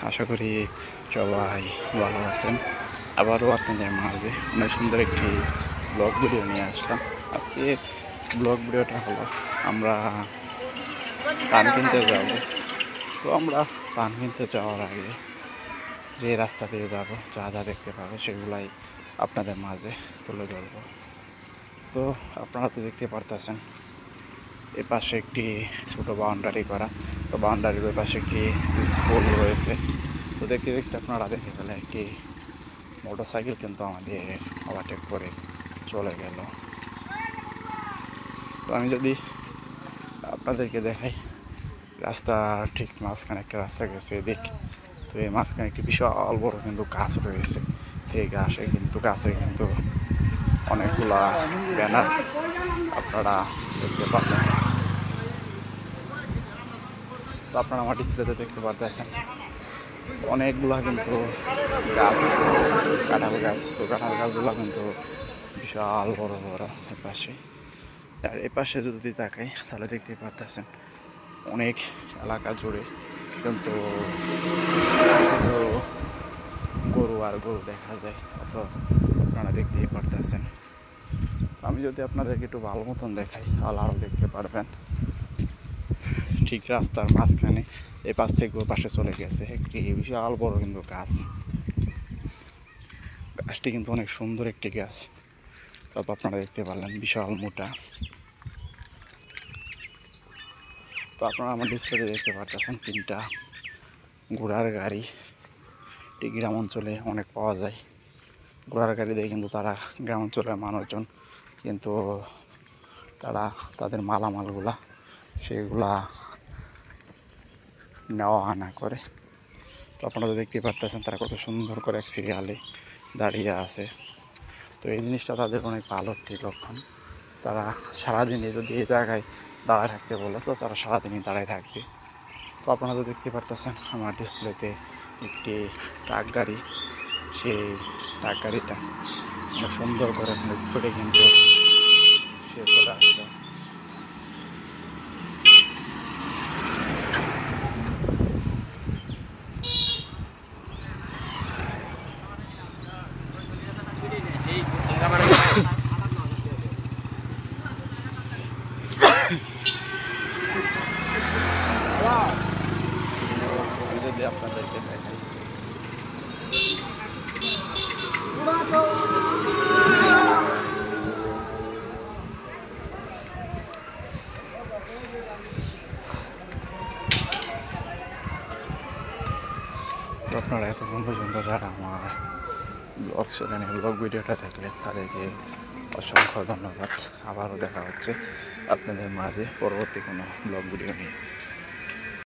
আশা করি সবাই ভালো আছেন। আবারও আপনাদের মাঝে অনেক সুন্দর একটি ব্লগ ভিডিও নিয়ে আসলাম। আজকে ব্লগ ভিডিওটা হলো আমরা ধান কিনতে যাব। তো আমরা ধান কিনতে যাওয়ার আগে যে রাস্তা দিয়ে যাব, যা যা দেখতে পাবো সেগুলাই আপনাদের মাঝে তুলে ধরব। তো আপনারা তো দেখতে পারতেছেন এ পাশে একটি ছোটো বাউন্ডারি করা। তো বাউন্ডারির ওই পাশে একটি স্কুল রয়েছে। তো দেখতে দেখতে আপনারা দেখে ফেলে একটি মোটরসাইকেল কিন্তু আমাদের ওভারটেক করে চলে গেল। তো আমি যদি আপনাদেরকে দেখাই, রাস্তা ঠিক মাঝখানে একটা রাস্তা গেছে এদিক। তো এই মাঝখানে একটি বিশাল বড় কিন্তু গাছ রয়েছে। তো এই গাছে কিন্তু অনেকগুলা ব্যানার আপনারা দেখতে পাবেন। তো আপনারা আমার ডিসপ্লেতে দেখতে পারতেছেন অনেকগুলা কিন্তু গাছ, কাঁঠাল গাছ। তো কাঁঠাল গাছগুলো কিন্তু বিশাল বড় বড় এপাশে। আর এপাশে যদি তাকাই তাহলে দেখতে পারতেছেন অনেক এলাকা জুড়ে কিন্তু শুধু গরু আর গরু দেখা যায়। তো আপনারা দেখতেই পারতেছেন। আমি যদি আপনাদেরকে একটু ভালো মতন দেখাই তাহলে আরও দেখতে পারবেন ঠিক রাস্তার মাঝখানে এই পাশ থেকে ওই পাশে চলে গেছে একটি বিশাল বড় কিন্তু গাছটি কিন্তু অনেক সুন্দর একটি গাছ। তারপর আপনারা দেখতে পারলেন বিশাল মোটা। তো আপনারা আমার ডিসপ্লেতে দেখতে পারতেছেন তিনটা ঘোড়ার গাড়ি। এটি গ্রাম অঞ্চলে অনেক পাওয়া যায়। ঘোড়ার গাড়ি দিয়ে কিন্তু তারা গ্রাম অঞ্চলের মানুষজন কিন্তু তারা তাদের মালামালগুলা সেগুলা নেওয়া আনা করে। তো আপনারা দেখতে পারতেছেন তারা কত সুন্দর করে এক সিরিয়ালে দাঁড়িয়ে আছে। তো এই জিনিসটা তাদের অনেক ভালো একটি লক্ষণ। তারা সারাদিনে যদি এই জায়গায় দাঁড়ায় থাকতে বলে তো তারা সারাদিনই দাঁড়ায় থাকবে। তো আপনারা তো দেখতে পারতেছেন আমার ডিসপ্লেতে একটি ট্রাক গাড়ি। সেই ট্রাক গাড়িটা অনেক সুন্দর করে স্পিডে কিন্তু সে চলে আসলো। যদি আপনাদেরকে দেখাই তো আপনারা এতক্ষণ পর্যন্ত যারা আমার ব্লগ চ্যানেলে ব্লগ ভিডিওটা দেখলেন তাদেরকে অসংখ্য ধন্যবাদ। আবারও দেখা হচ্ছে আপনাদের মাঝে পরবর্তী কোনো ব্লগ ভিডিও নিয়ে।